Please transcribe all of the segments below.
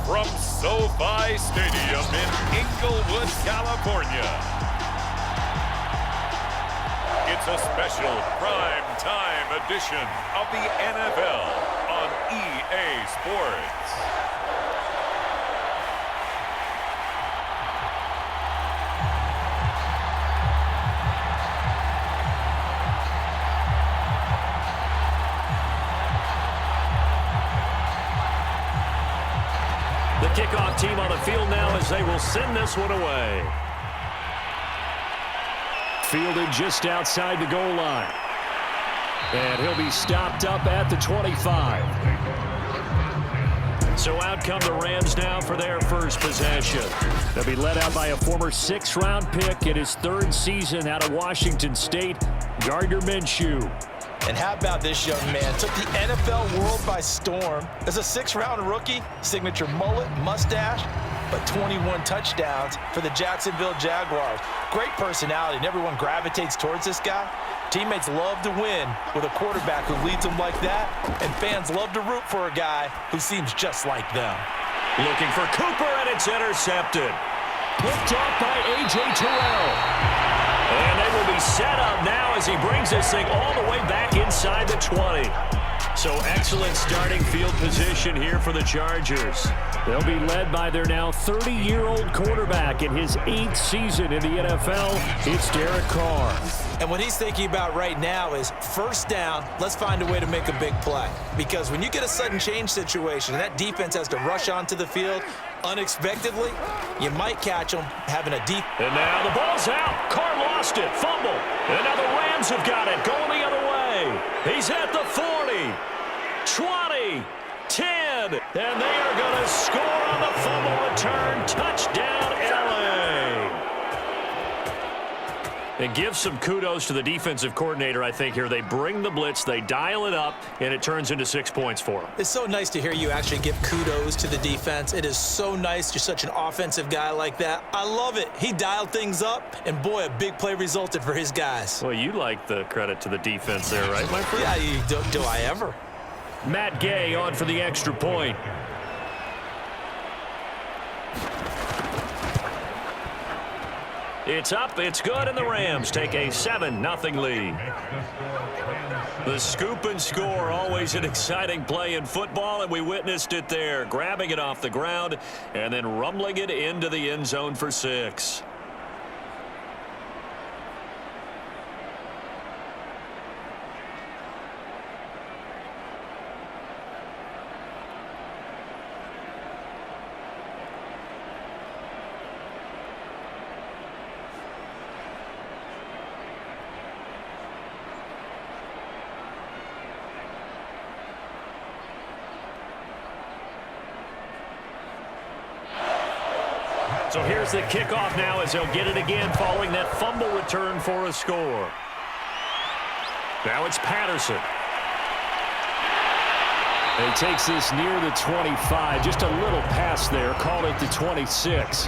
from SoFi Stadium in Inglewood, California. It's a special prime time edition of the NFL on EA Sports. The kickoff team on the field now as they will send this one away. Fielded just outside the goal line. And he'll be stopped up at the 25. So out come the Rams now for their first possession. They'll be led out by a former 6th-round pick in his 3rd season out of Washington State, Gardner Minshew. And how about this young man? Took the NFL world by storm. As a 6th-round rookie, signature mullet, mustache, but 21 touchdowns for the Jacksonville Jaguars. Great personality, and everyone gravitates towards this guy. Teammates love to win with a quarterback who leads them like that, and fans love to root for a guy who seems just like them. Looking for Cooper, and it's intercepted. Picked off by A.J. Terrell. And they will be set up now as he brings this thing all the way back inside the 20. So excellent starting field position here for the Chargers. They'll be led by their now 30-year-old quarterback in his 8th season in the NFL. It's Derek Carr. And what he's thinking about right now is first down, let's find a way to make a big play. Because when you get a sudden change situation and that defense has to rush onto the field unexpectedly, you might catch them having a deep. And now the ball's out. Carr lost it. Fumble. And now the Rams have got it. Going the other way. He's at the 40. 20. 10. And they are going to score on the fumble return. Touchdown, LA. And give some kudos to the defensive coordinator, I think, here. They bring the blitz, they dial it up, and it turns into 6 points for them. It's so nice to hear you actually give kudos to the defense. It is so nice. You're such an offensive guy like that. I love it. He dialed things up, and boy, a big play resulted for his guys. Well, you like the credit to the defense there, right, my friend? Yeah, do I ever? Matt Gay on for the extra point. It's up, it's good, and the Rams take a 7-0 lead. The scoop and score, always an exciting play in football, and we witnessed it there, grabbing it off the ground and then rumbling it into the end zone for 6. So here's the kickoff now as they'll get it again following that fumble return for a score. Now it's Patterson. He takes this near the 25. Just a little pass there. Call it the 26.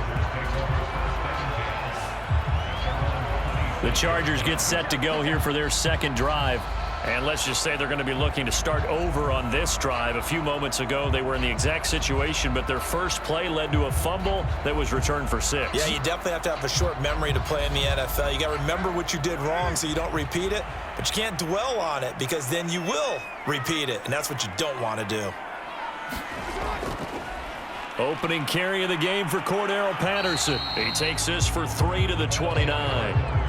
The Chargers get set to go here for their second drive. And let's just say they're going to be looking to start over on this drive. A few moments ago, they were in the exact situation, but their first play led to a fumble that was returned for 6. Yeah, you definitely have to have a short memory to play in the NFL. You got to remember what you did wrong so you don't repeat it, but you can't dwell on it because then you will repeat it, and that's what you don't want to do. Opening carry of the game for Cordero Patterson. He takes this for 3 to the 29.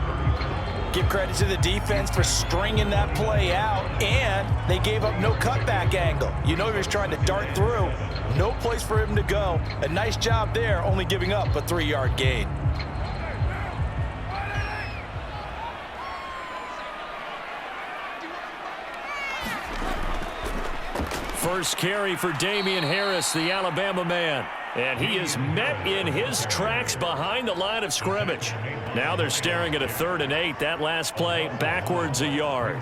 Give credit to the defense for stringing that play out, and they gave up no cutback angle. You know he was trying to dart through. No place for him to go. A nice job there, only giving up a 3-yard gain. First carry for Damian Harris, the Alabama man. And he is met in his tracks behind the line of scrimmage. Now they're staring at a 3rd and 8. That last play backwards a yard.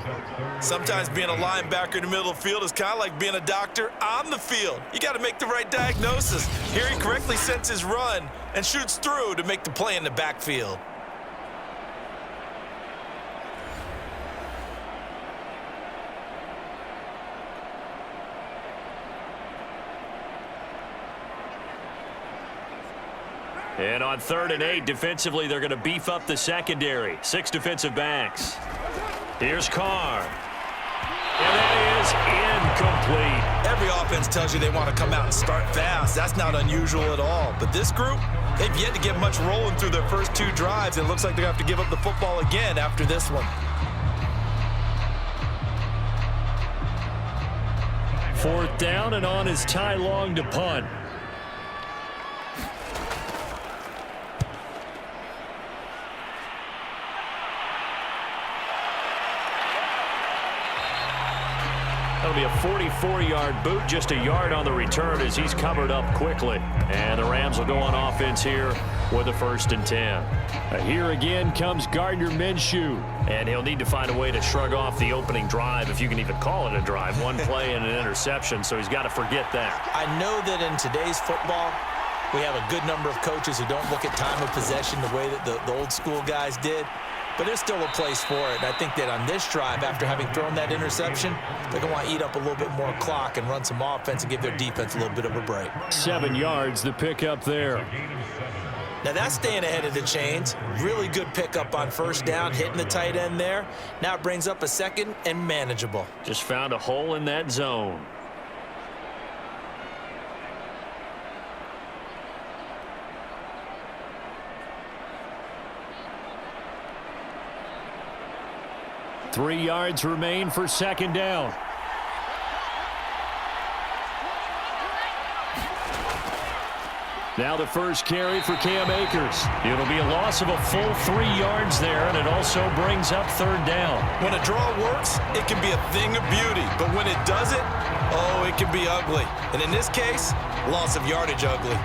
Sometimes being a linebacker in the middle of the field is kind of like being a doctor on the field. You got to make the right diagnosis. Here he correctly sets his run and shoots through to make the play in the backfield. And on 3rd and 8, defensively, they're going to beef up the secondary. 6 defensive backs. Here's Carr. And that is incomplete. Every offense tells you they want to come out and start fast. That's not unusual at all. But this group, they've yet to get much rolling through their first 2 drives. It looks like they're going to have to give up the football again after this one. 4th down, and on is Ty Long to punt. That'll be a 44-yard boot, just a yard on the return as he's covered up quickly. And the Rams will go on offense here with a 1st and 10. Here again comes Gardner Minshew. And he'll need to find a way to shrug off the opening drive, if you can even call it a drive. 1 play and an interception, so he's got to forget that. I know that in today's football, we have a good number of coaches who don't look at time of possession the way that the old school guys did. But there's still a place for it. And I think that on this drive, after having thrown that interception, they're going to want to eat up a little bit more clock and run some offense and give their defense a little bit of a break. 7 yards, the pickup there. Now that's staying ahead of the chains. Really good pickup on 1st down, hitting the tight end there. Now it brings up a 2nd and manageable. Just found a hole in that zone. Three yards remain for 2nd down. Now the first carry for Cam Akers. It'll be a loss of a full 3 yards there, and it also brings up 3rd down. When a draw works, it can be a thing of beauty. But when it doesn't, oh, it can be ugly. And in this case, loss of yardage ugly.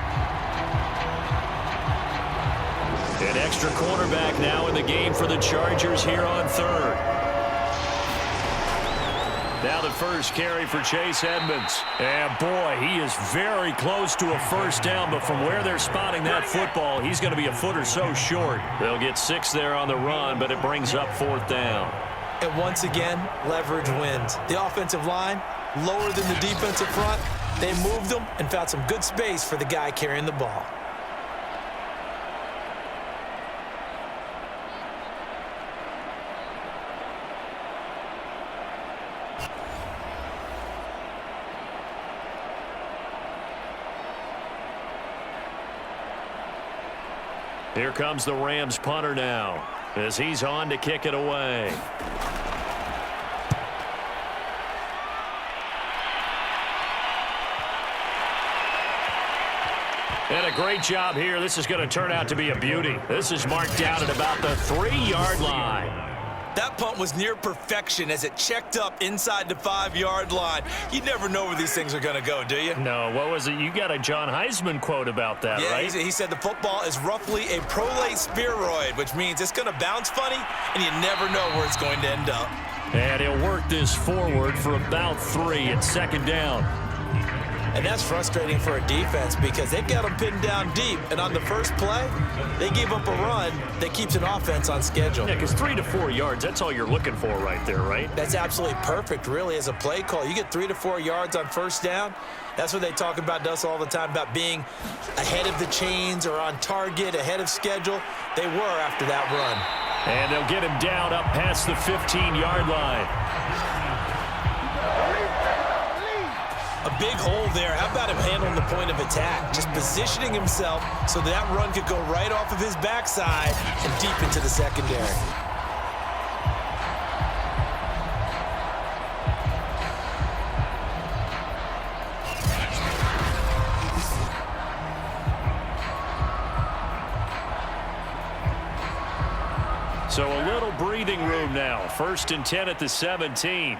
An extra cornerback now in the game for the Chargers here on 3rd. Now the first carry for Chase Edmonds. And boy, he is very close to a 1st down, but from where they're spotting that football, he's going to be a foot or so short. They'll get 6 there on the run, but it brings up 4th down. And once again, leverage wins. The offensive line, lower than the defensive front. They moved them and found some good space for the guy carrying the ball. Here comes the Rams punter now as he's on to kick it away. And a great job here. This is going to turn out to be a beauty. This is marked out at about the 3-yard line. That punt was near perfection as it checked up inside the 5-yard line. You never know where these things are going to go, do you? No, what was it? You got a John Heisman quote about that, right? Yeah, he said the football is roughly a prolate spheroid, which means it's going to bounce funny, and you never know where it's going to end up. And he'll work this forward for about 3 at 2nd down. And that's frustrating for a defense because they've got them pinned down deep. And on the first play, they gave up a run that keeps an offense on schedule. Yeah, because 3 to 4 yards, that's all you're looking for right there, right? That's absolutely perfect, really, as a play call. You get 3 to 4 yards on 1st down. That's what they talk about us all the time, about being ahead of the chains or on target, ahead of schedule. They were after that run. And they'll get him down up past the 15-yard line. A big hole there. How about him handling the point of attack? Just positioning himself so that run could go right off of his backside and deep into the secondary. So a little breathing room now. 1st and 10 at the 17.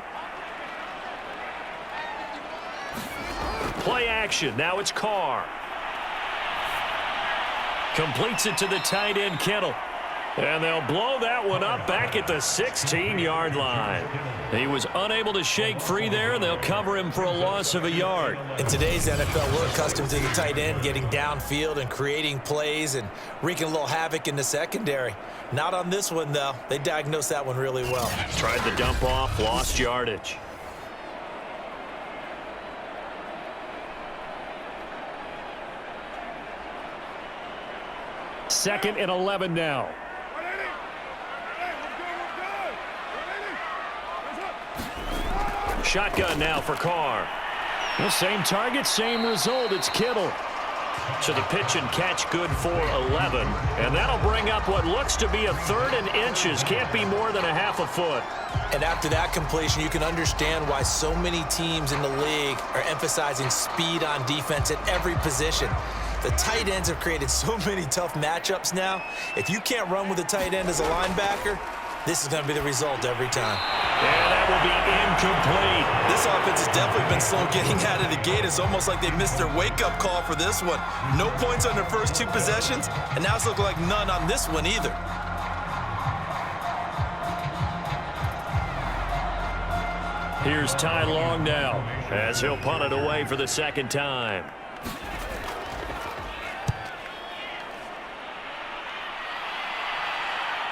Play action. Now it's Carr. Completes it to the tight end, Kittle. And they'll blow that one up back at the 16-yard line. He was unable to shake free there, and they'll cover him for a loss of a yard. In today's NFL, we're accustomed to the tight end getting downfield and creating plays and wreaking a little havoc in the secondary. Not on this one, though. They diagnosed that one really well. Tried the dump off, lost yardage. 2nd and 11 now. Shotgun now for Carr. The same target, same result. It's Kittle. So the pitch and catch good for 11. And that'll bring up what looks to be a 3rd and inches. Can't be more than a half a foot. And after that completion, you can understand why so many teams in the league are emphasizing speed on defense at every position. The tight ends have created so many tough matchups now. If you can't run with a tight end as a linebacker, this is going to be the result every time. And that will be incomplete. This offense has definitely been slow getting out of the gate. It's almost like they missed their wake-up call for this one. No points on their first 2 possessions, and now it's looking like none on this one either. Here's Ty Long now as he'll punt it away for the 2nd time.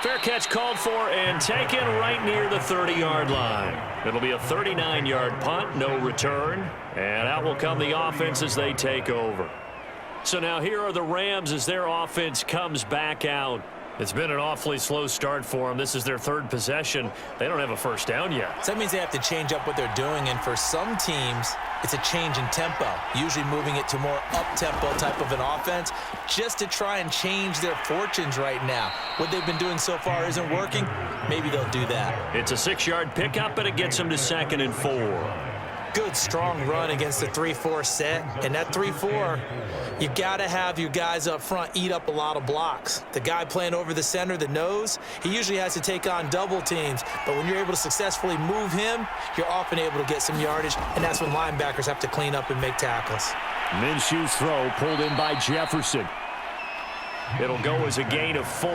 Fair catch called for and taken right near the 30-yard line. It'll be a 39-yard punt, no return. And out will come the offense as they take over. So now here are the Rams as their offense comes back out. It's been an awfully slow start for them. This is their 3rd possession. They don't have a first down yet. So that means they have to change up what they're doing, and for some teams, it's a change in tempo, usually moving it to more up-tempo type of an offense just to try and change their fortunes right now. What they've been doing so far isn't working. Maybe they'll do that. It's a 6-yard pickup, and it gets them to 2nd and 4. Good, strong run against the 3-4 set. And that 3-4, you got to have your guys up front eat up a lot of blocks. The guy playing over the center, the nose, he usually has to take on double teams. But when you're able to successfully move him, you're often able to get some yardage, and that's when linebackers have to clean up and make tackles. Minshew's throw pulled in by Jefferson. It'll go as a gain of 4.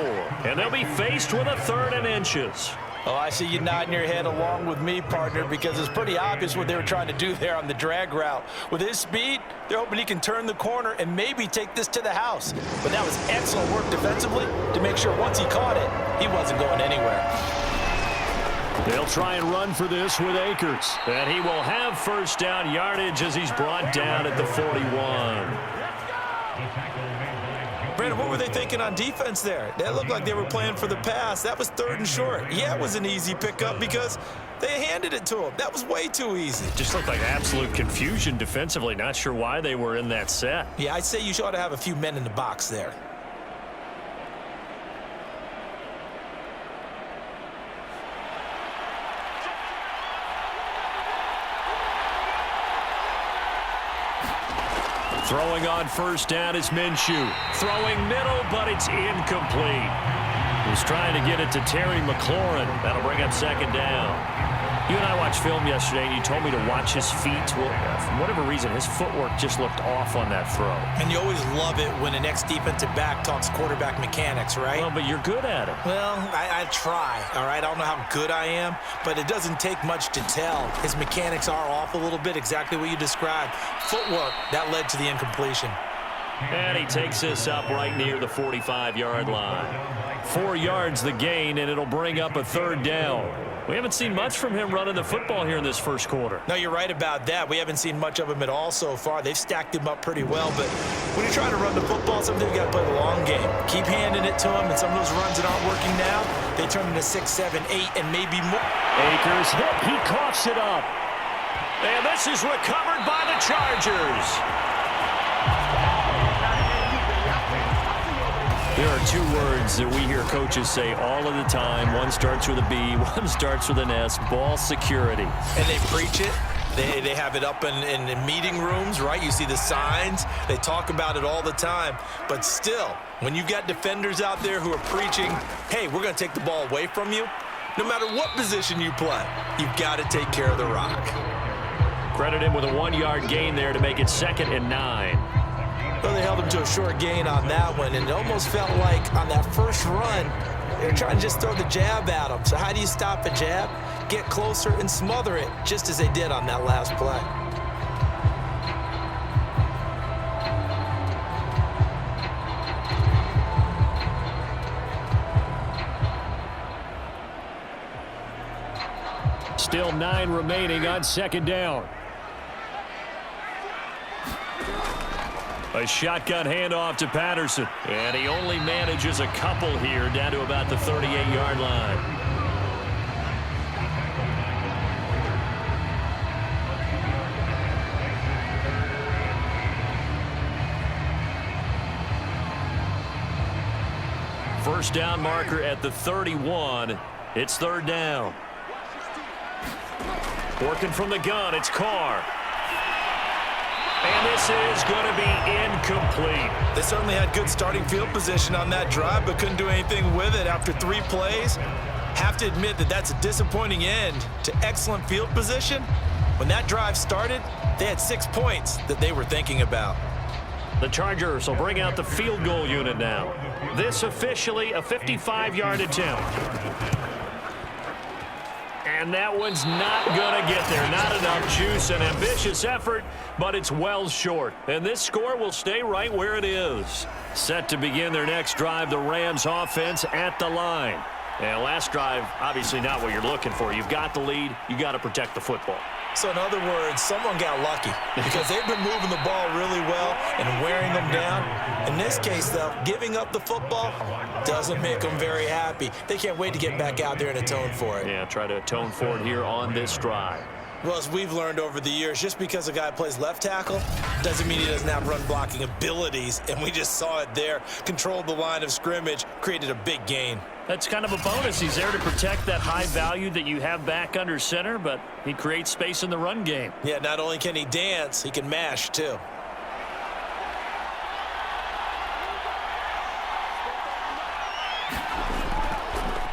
And they'll be faced with a 3rd and inches. Oh, I see you nodding your head along with me, partner, because it's pretty obvious what they were trying to do there on the drag route. With his speed, they're hoping he can turn the corner and maybe take this to the house. But that was excellent work defensively to make sure once he caught it, he wasn't going anywhere. They'll try and run for this with Akers. And he will have first down yardage as he's brought down at the 41. Brandon, what were they thinking on defense there? That looked like they were playing for the pass. That was 3rd and short. Yeah, it was an easy pickup because they handed it to him. That was way too easy. Just looked like absolute confusion defensively. Not sure why they were in that set. Yeah, I'd say you ought to have a few men in the box there. Throwing on first down is Minshew. Throwing middle, but it's incomplete. He's trying to get it to Terry McLaurin. That'll bring up 2nd down. You and I watched film yesterday, and you told me to watch his feet. Well, for whatever reason, his footwork just looked off on that throw. And you always love it when an ex-defensive back talks quarterback mechanics, right? Well, but you're good at it. Well, I try, all right? I don't know how good I am, but it doesn't take much to tell. His mechanics are off a little bit, exactly what you described. Footwork, that led to the incompletion. And he takes this up right near the 45-yard line. 4 yards the gain, and it'll bring up a 3rd down. We haven't seen much from him running the football here in this first quarter. No, you're right about that. We haven't seen much of him at all so far. They've stacked him up pretty well, but when you're trying to run the football, sometimes you got to play the long game. Keep handing it to him, and some of those runs that aren't working now, they turn into 6, 7, 8, and maybe more. Akers hit. He coughs it up. And this is recovered by the Chargers. There are 2 words that we hear coaches say all of the time. One starts with a B, one starts with an S, ball security. And they preach it. They have it up in meeting rooms, right? You see the signs. They talk about it all the time. But still, when you've got defenders out there who are preaching, hey, we're going to take the ball away from you, no matter what position you play, you've got to take care of the rock. Credit him with a 1-yard gain there to make it 2nd and 9. Well, they held him to a short gain on that one, and it almost felt like on that first run, they were trying to just throw the jab at him. So how do you stop a jab? Get closer and smother it, just as they did on that last play. Still 9 remaining on 2nd down. A shotgun handoff to Patterson. And he only manages a couple here down to about the 38-yard line. First down marker at the 31. It's third down. Working from the gun, it's Carr. And this is going to be incomplete. They certainly had good starting field position on that drive, but couldn't do anything with it after 3 plays. Have to admit that that's a disappointing end to excellent field position. When that drive started, they had 6 points that they were thinking about. The Chargers will bring out the field goal unit now. This officially a 55-yard attempt. And that one's not going to get there. Not enough juice. An ambitious effort, but it's well short. And this score will stay right where it is. Set to begin their next drive, the Rams offense at the line. And last drive, obviously not what you're looking for. You've got the lead. You got to protect the football. So in other words, someone got lucky because they've been moving the ball really well and wearing them down. In this case, though, giving up the football doesn't make them very happy. They can't wait to get back out there and atone for it. Yeah, try to atone for it here on this drive. Well, as we've learned over the years, just because a guy plays left tackle doesn't mean he doesn't have run blocking abilities. And we just saw it there. Controlled the line of scrimmage, created a big gain. That's kind of a bonus. He's there to protect that high value that you have back under center, but he creates space in the run game. Yeah, not only can he dance, he can mash too.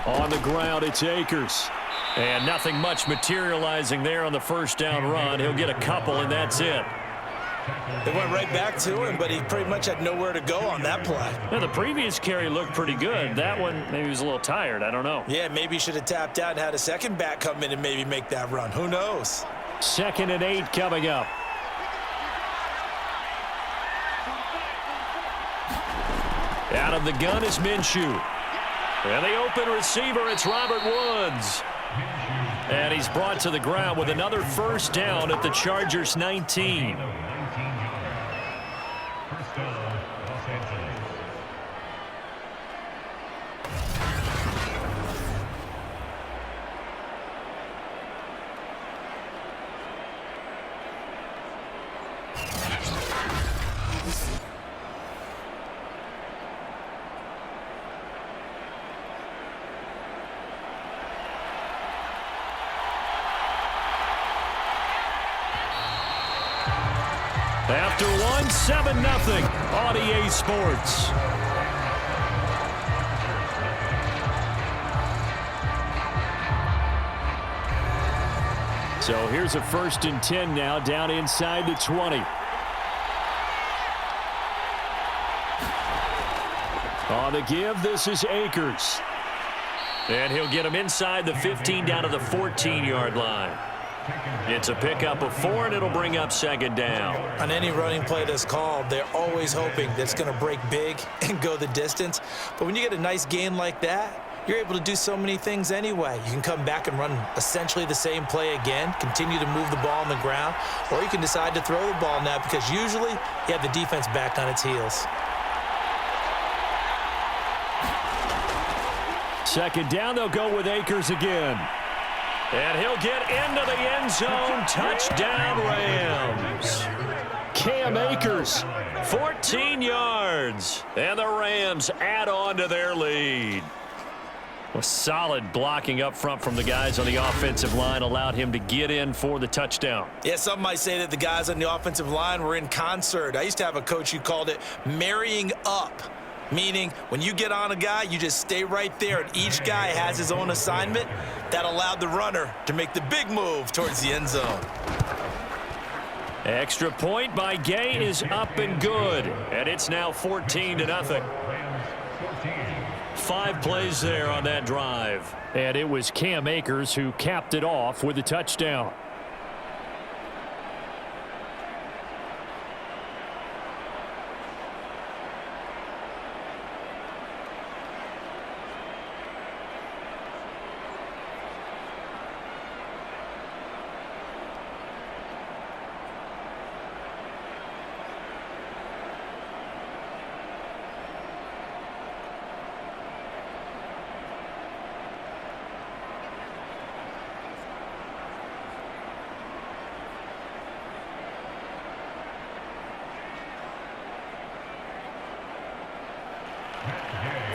On the ground, it's Akers. And nothing much materializing there on the first down run. He'll get a couple, and that's it. They went right back to him, but he pretty much had nowhere to go on that play. Yeah, the previous carry looked pretty good. That one, maybe he was a little tired. I don't know. Yeah, maybe he should have tapped out and had a second back come in and maybe make that run. Who knows? 2nd and 8 coming up. Out of the gun is Minshew. And the open receiver, it's Robert Woods. And he's brought to the ground with another first down at the Chargers 19. After one, 7-0 on EA Sports. So here's a 1st and 10 now down inside the 20. On the give, this is Akers. And he'll get him inside the 15 down to the 14-yard line. It's a pickup of 4, and it'll bring up 2nd down. On any running play that's called, they're always hoping that it's going to break big and go the distance. But when you get a nice gain like that, you're able to do so many things anyway. You can come back and run essentially the same play again, continue to move the ball on the ground, or you can decide to throw the ball now because usually you have the defense back on its heels. 2nd down, they'll go with Akers again. And he'll get into the end zone. Touchdown, Rams. Cam Akers, 14 yards. And the Rams add on to their lead. A solid blocking up front from the guys on the offensive line allowed him to get in for the touchdown. Yeah, some might say that the guys on the offensive line were in concert. I used to have a coach who called it marrying up. Meaning, when you get on a guy, you just stay right there, and each guy has his own assignment. That allowed the runner to make the big move towards the end zone. Extra point by Gay is up and good, and it's now 14-0. 5 plays there on that drive, and it was Cam Akers who capped it off with a touchdown.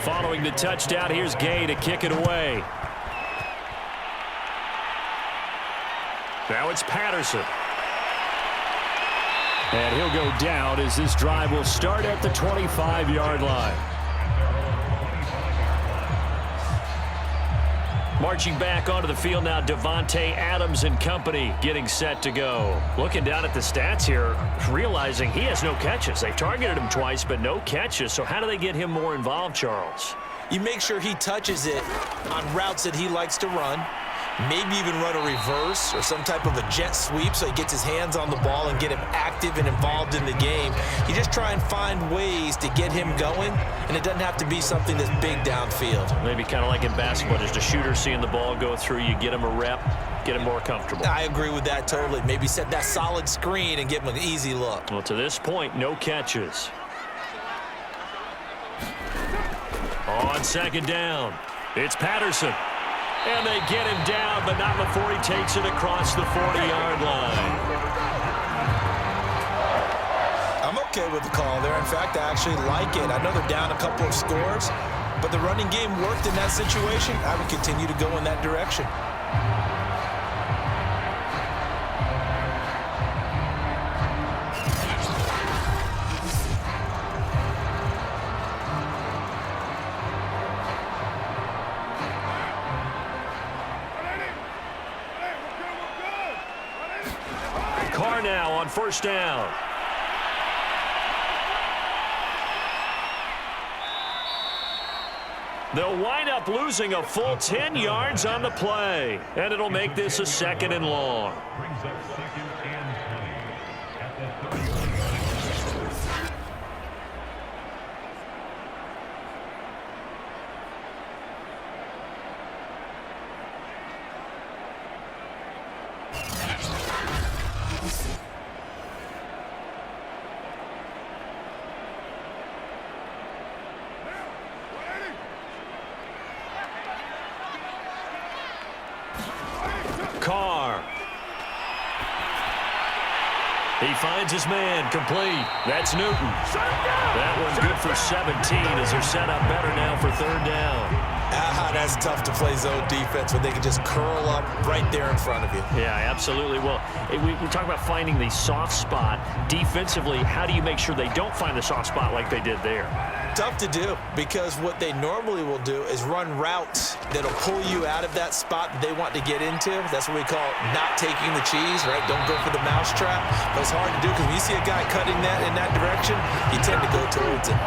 Following the touchdown, here's Gay to kick it away. Now it's Patterson. And he'll go down as this drive will start at the 25-yard line. Marching back onto the field now, Devontae Adams and company getting set to go. Looking down at the stats here, realizing he has no catches. They've targeted him twice, but no catches. So how do they get him more involved, Charles? You make sure he touches it on routes that he likes to run. Maybe even run a reverse or some type of a jet sweep so he gets his hands on the ball and get him active and involved in the game. You just try and find ways to get him going, and it doesn't have to be something that's big downfield. Maybe kind of like in basketball, just a shooter seeing the ball go through, you get him a rep, get him more comfortable. I agree with that totally. Maybe set that solid screen and give him an easy look. Well, to this point, no catches. On second down, it's Patterson. And they get him down, but not before he takes it across the 40-yard line. I'm okay with the call there. In fact, I actually like it. I know they're down a couple of scores, but the running game worked in that situation. I would continue to go in that direction. Carr now on first down. They'll wind up losing a full 10 yards on the play, and it'll make this a 2nd and long. Carr. He finds his man, complete. That's Newton. That one's good for 17 as they're set up better now for 3rd down. That's tough to play zone defense when they can just curl up right there in front of you. Yeah, absolutely. Well, we talk about finding the soft spot. Defensively, how do you make sure they don't find the soft spot like they did there? Tough to do, because what they normally will do is run routes that'll pull you out of that spot that they want to get into. That's what we call not taking the cheese, right? Don't go for the mousetrap. But it's hard to do because when you see a guy cutting that in that direction, you tend to go towards it.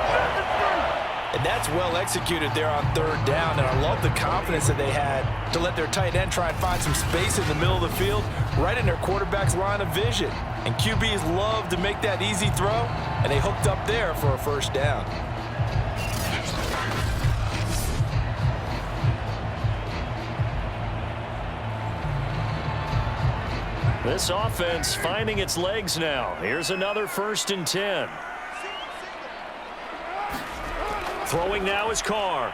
And that's well executed there on 3rd down, and I love the confidence that they had to let their tight end try and find some space in the middle of the field, right in their quarterback's line of vision. And QBs love to make that easy throw, and they hooked up there for a 1st down. This offense finding its legs now. Here's another 1st and 10. Throwing now is Carr.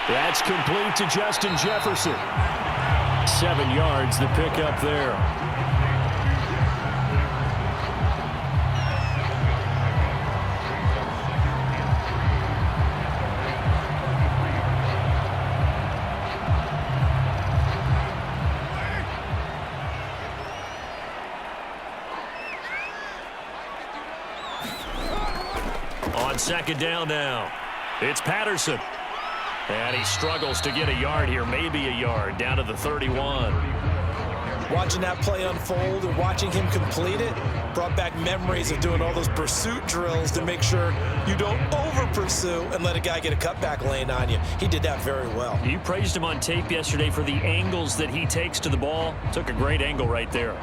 That's complete to Justin Jefferson. 7 yards the pickup there. On 2nd down now, it's Patterson. And he struggles to get a yard here, maybe a yard, down to the 31. Watching that play unfold and watching him complete it brought back memories of doing all those pursuit drills to make sure you don't over-pursue and let a guy get a cutback lane on you. He did that very well. You praised him on tape yesterday for the angles that he takes to the ball. Took a great angle right there.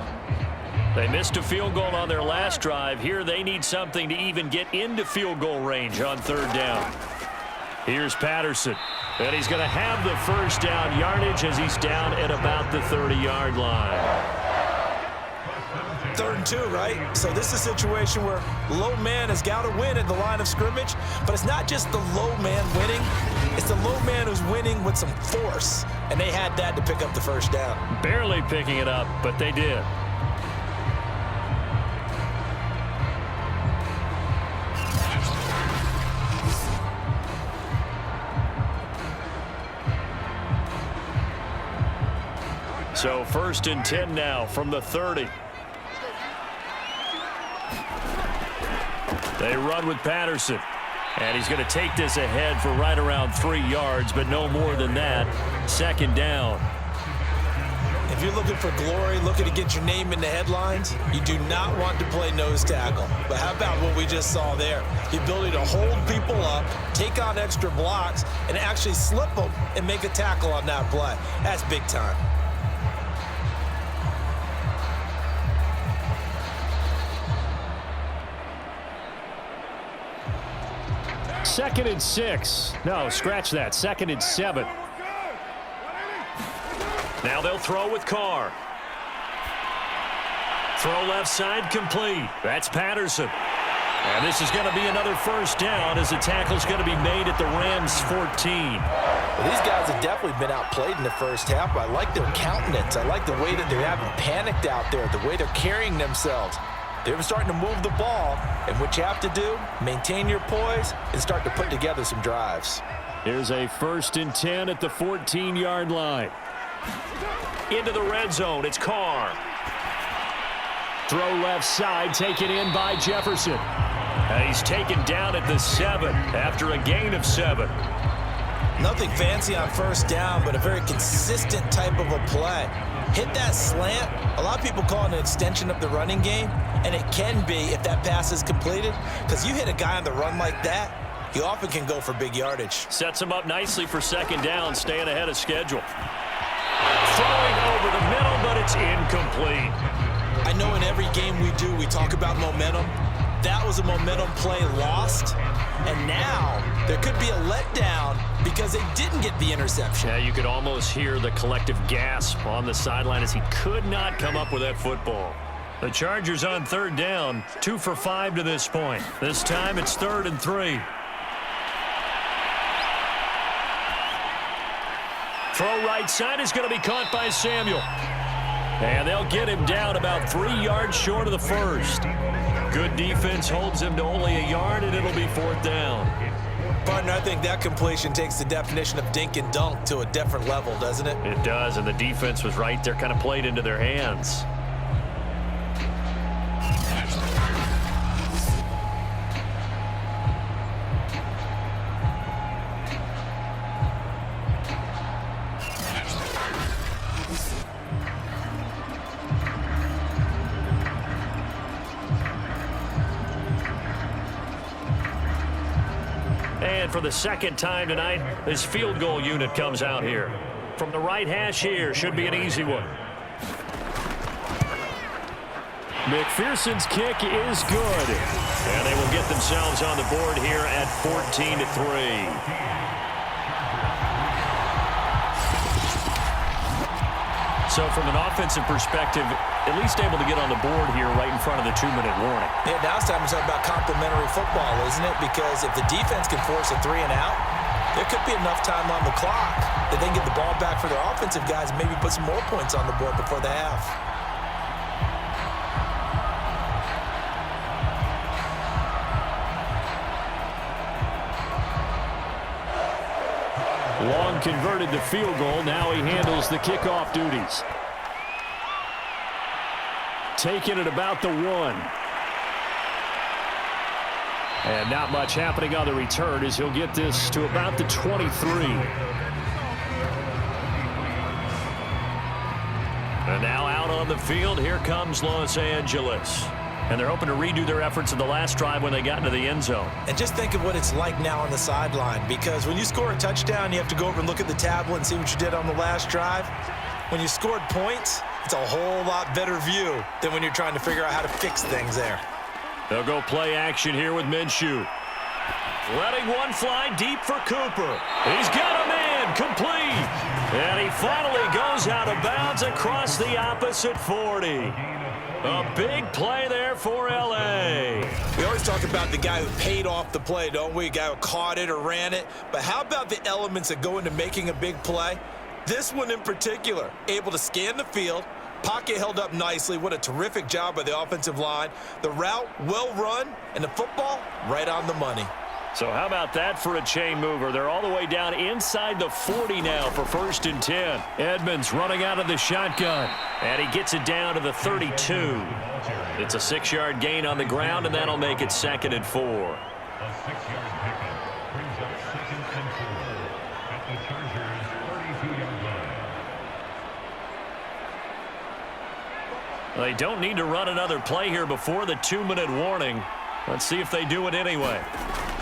They missed a field goal on their last drive. Here they need something to even get into field goal range on 3rd down. Here's Patterson. And he's going to have the 1st down yardage as he's down at about the 30-yard line. 3rd and 2, right? So this is a situation where low man has got to win at the line of scrimmage, but it's not just the low man winning. It's the low man who's winning with some force, and they had that to pick up the 1st down. Barely picking it up, but they did. So 1st and 10 now from the 30. They run with Patterson. And he's going to take this ahead for right around 3 yards, but no more than that. 2nd down. If you're looking for glory, looking to get your name in the headlines, you do not want to play nose tackle. But how about what we just saw there? The ability to hold people up, take on extra blocks, and actually slip them and make a tackle on that play. That's big time. Second and 6. No, scratch that. 2nd and 7. Now they'll throw with Carr. Throw left side complete. That's Patterson. And this is going to be another 1st down as the tackle's going to be made at the Rams 14. Well, these guys have definitely been outplayed in the first half, but I like their countenance. I like the way that they haven't panicked out there, the way they're carrying themselves. They're starting to move the ball, and what you have to do, maintain your poise and start to put together some drives. Here's a 1st and 10 at the 14-yard line. Into the red zone, it's Carr. Throw left side, taken in by Jefferson. And he's taken down at the 7 after a gain of 7. Nothing fancy on 1st down, but a very consistent type of a play. Hit that slant. A lot of people call it an extension of the running game, and it can be if that pass is completed, because you hit a guy on the run like that, he often can go for big yardage. Sets him up nicely for 2nd down, staying ahead of schedule. Throwing over the middle, but it's incomplete. I know in every game we do, we talk about momentum. That was a momentum play lost, and now there could be a letdown because they didn't get the interception. Yeah, you could almost hear the collective gasp on the sideline as he could not come up with that football. The Chargers on 3rd down, 2 for 5 to this point. This time it's 3rd and 3. Throw right side is going to be caught by Samuel. And they'll get him down about 3 yards short of the 1st. Good defense holds him to only a yard, and it'll be 4th down. Partner, I think that completion takes the definition of dink and dunk to a different level, doesn't it? It does, and the defense was right there, kind of played into their hands. And for the 2nd time tonight, this field goal unit comes out here. From the right hash here, should be an easy one. McPherson's kick is good. And they will get themselves on the board here at 14-3. So from an offensive perspective, at least able to get on the board here right in front of the 2-minute warning. Yeah, now it's time to talk about complementary football, isn't it? Because if the defense can force a 3 and out, there could be enough time on the clock that they can get the ball back for their offensive guys and maybe put some more points on the board before the half. Long converted the field goal. Now he handles the kickoff duties. Taking it about the 1. And not much happening on the return as he'll get this to about the 23. And now out on the field, here comes Los Angeles. And they're hoping to redo their efforts in the last drive when they got into the end zone. And just think of what it's like now on the sideline, because when you score a touchdown, you have to go over and look at the tablet and see what you did on the last drive. When you scored points, it's a whole lot better view than when you're trying to figure out how to fix things there. They'll go play action here with Minshew. Letting one fly deep for Cooper. He's got a man complete. And he finally goes out of bounds across the opposite 40. A big play there for L.A. We always talk about the guy who paid off the play, don't we? A guy who caught it or ran it. But how about the elements that go into making a big play? This one in particular, able to scan the field, pocket held up nicely. What a terrific job by the offensive line. The route, well run, and the football, right on the money. So how about that for a chain mover? They're all the way down inside the 40 now for 1st and 10. Edmonds running out of the shotgun. And he gets it down to the 32. It's a 6-yard gain on the ground, and that'll make it 2nd and 4. A 6-yard pickup brings up 2nd and 4 at the Chargers' 32-yard line. They don't need to run another play here before the 2-minute warning. Let's see if they do it anyway.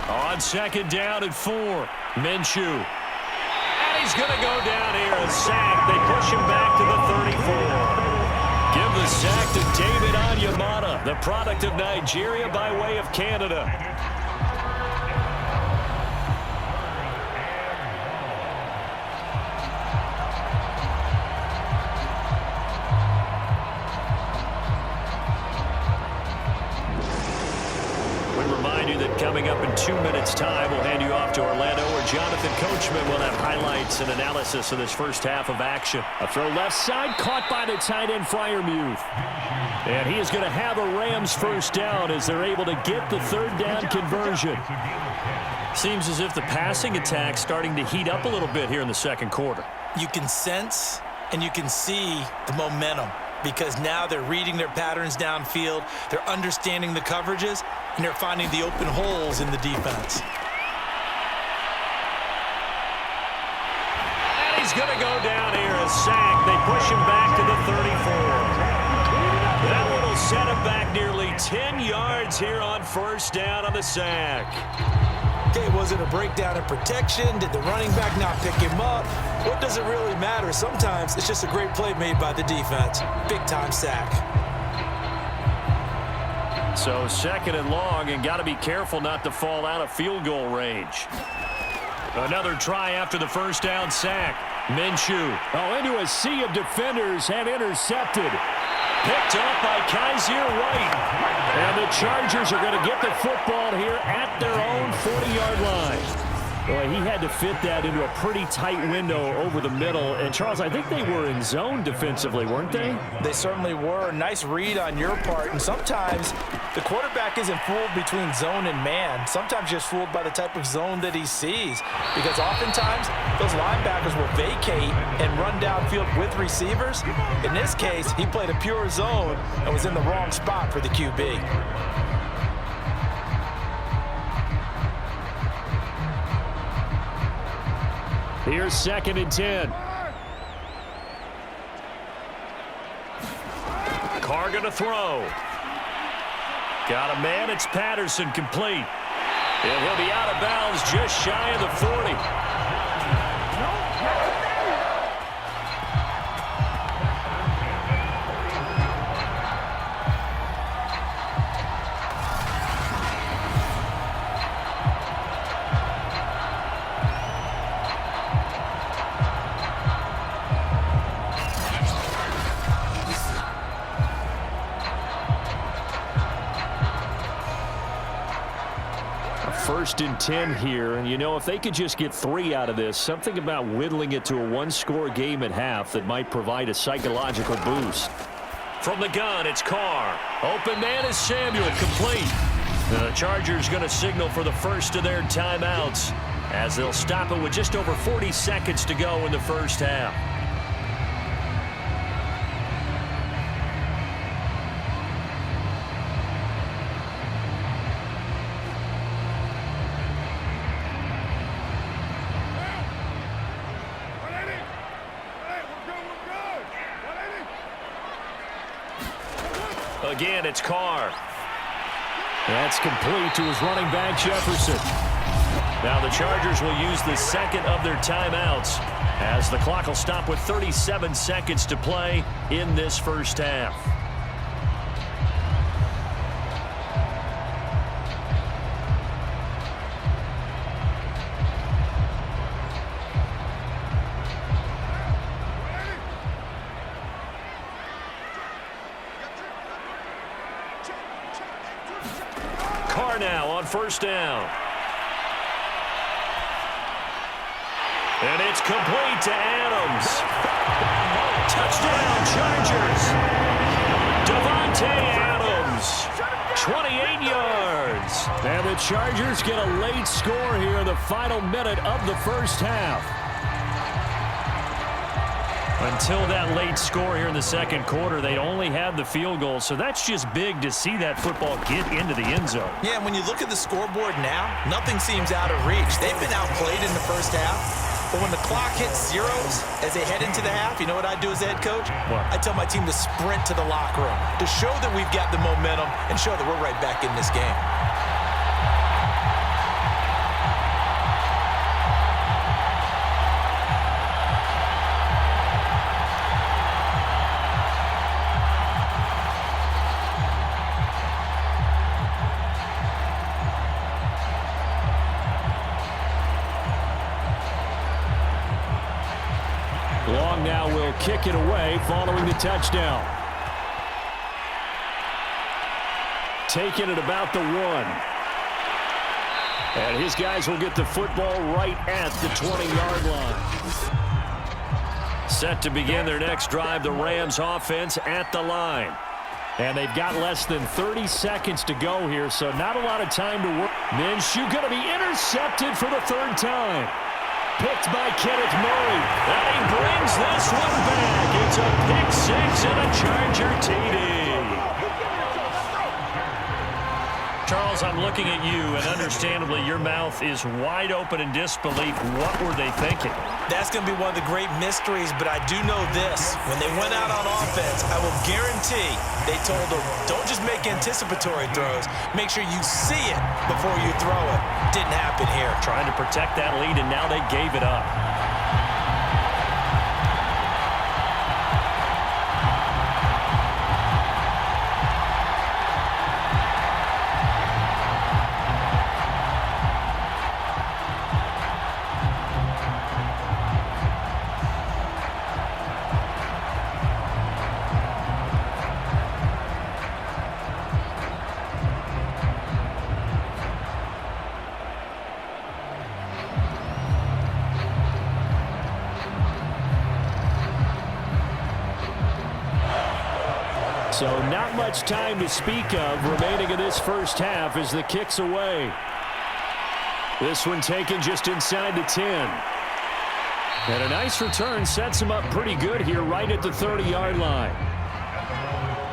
On 2nd down and 4, Minshew. And he's going to go down here, a sack. They push him back to the 34. Give the sack to David Onyemata, the product of Nigeria by way of Canada. Coming up in 2 minutes' time, we'll hand you off to Orlando, where Jonathan Coachman will have highlights and analysis of this first half of action. A throw left side, caught by the tight end, Freiermuth. And he is going to have a Rams first down as they're able to get the 3rd down conversion. Seems as if the passing attack's starting to heat up a little bit here in the 2nd quarter. You can sense and you can see the momentum, because now they're reading their patterns downfield, they're understanding the coverages, and they're finding the open holes in the defense. And he's going to go down here, a sack. They push him back to the 34. That one will set him back nearly 10 yards here on 1st down on the sack. Okay, was it a breakdown in protection? Did the running back not pick him up? What does it really matter? Sometimes it's just a great play made by the defense. Big-time sack. So 2nd and long, and got to be careful not to fall out of field goal range. Another try after the 1st down sack. Minshew, into a sea of defenders, and intercepted. Picked off by Kaiser White. And the Chargers are going to get the football here at their own 40-yard line. Boy, he had to fit that into a pretty tight window over the middle. And, Charles, I think they were in zone defensively, weren't they? They certainly were. Nice read on your part. And sometimes the quarterback isn't fooled between zone and man. Sometimes just fooled by the type of zone that he sees. Because oftentimes, those linebackers will vacate and run downfield with receivers. In this case, he played a pure zone and was in the wrong spot for the QB. Here's 2nd and 10. Carr going to throw. Got a man. It's Patterson, complete. And he'll be out of bounds just shy of the 40. First and 10 here, and you know, if they could just get 3 out of this, something about whittling it to a 1-score game at half that might provide a psychological boost. From the gun, it's Carr. Open man is Samuel, complete. The Chargers going to signal for the first of their timeouts as they'll stop it with just over 40 seconds to go in the first half. Again, it's Carr. That's complete to his running back, Jefferson. Now the Chargers will use the 2nd of their timeouts as the clock will stop with 37 seconds to play in this first half. Carr now on 1st down. And it's complete to Adams. Touchdown, Chargers. Davante Adams, 28 yards. is. And the Chargers get a late score here in the final minute of the first half. Until that late score here in the second quarter, they only had the field goal. So that's just big to see that football get into the end zone. Yeah, and when you look at the scoreboard now, nothing seems out of reach. They've been outplayed in the first half. But when the clock hits zeros as they head into the half, you know what I do as a head coach? What? I tell my team to sprint to the locker room to show that we've got the momentum and show that we're right back in this game. Long now will kick it away following the touchdown. Taking it about the 1. And his guys will get the football right at the 20-yard line. Set to begin their next drive, the Rams offense at the line. And they've got less than 30 seconds to go here, so not a lot of time to work. Minshew going to be intercepted for the 3rd time. Picked by Kenneth Murray. And he brings this one back. It's a pick 6 and a Charger TD. Charles, I'm looking at you, and understandably, your mouth is wide open in disbelief. What were they thinking? That's going to be one of the great mysteries, but I do know this. When they went out on offense, I will guarantee they told them, don't just make anticipatory throws. Make sure you see it before you throw it. Didn't happen here. Trying to protect that lead, and now they gave it up. So not much time to speak of remaining in this first half as the kick's away. This one taken just inside the 10. And a nice return sets them up pretty good here right at the 30-yard line.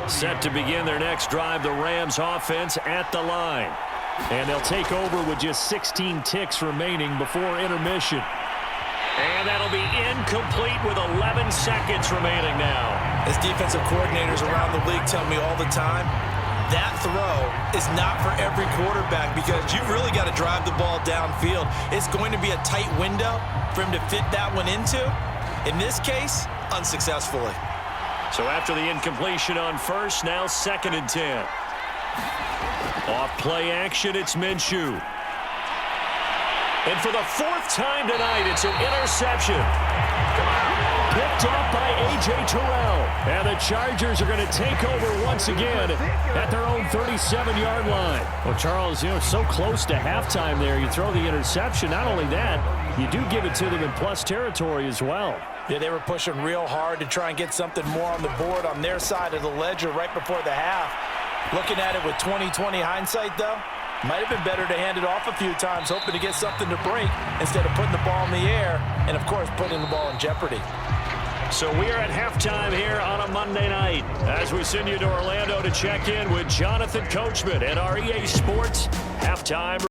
Set to begin their next drive, the Rams offense at the line. And they'll take over with just 16 ticks remaining before intermission. And that'll be incomplete with 11 seconds remaining now. As defensive coordinators around the league tell me all the time, that throw is not for every quarterback because you've really got to drive the ball downfield. It's going to be a tight window for him to fit that one into. In this case, unsuccessfully. So after the incompletion on first, now 2nd and 10. Off play action, it's Minshew. And for the 4th time tonight, it's an interception. Picked off by A.J. Terrell. And the Chargers are going to take over once again at their own 37-yard line. Well, Charles, so close to halftime there. You throw the interception. Not only that, you do give it to them in plus territory as well. Yeah, they were pushing real hard to try and get something more on the board on their side of the ledger right before the half. Looking at it with 20/20 hindsight, though, might have been better to hand it off a few times, hoping to get something to break instead of putting the ball in the air and, of course, putting the ball in jeopardy. So we are at halftime here on a Monday night as we send you to Orlando to check in with Jonathan Coachman at our EA Sports Halftime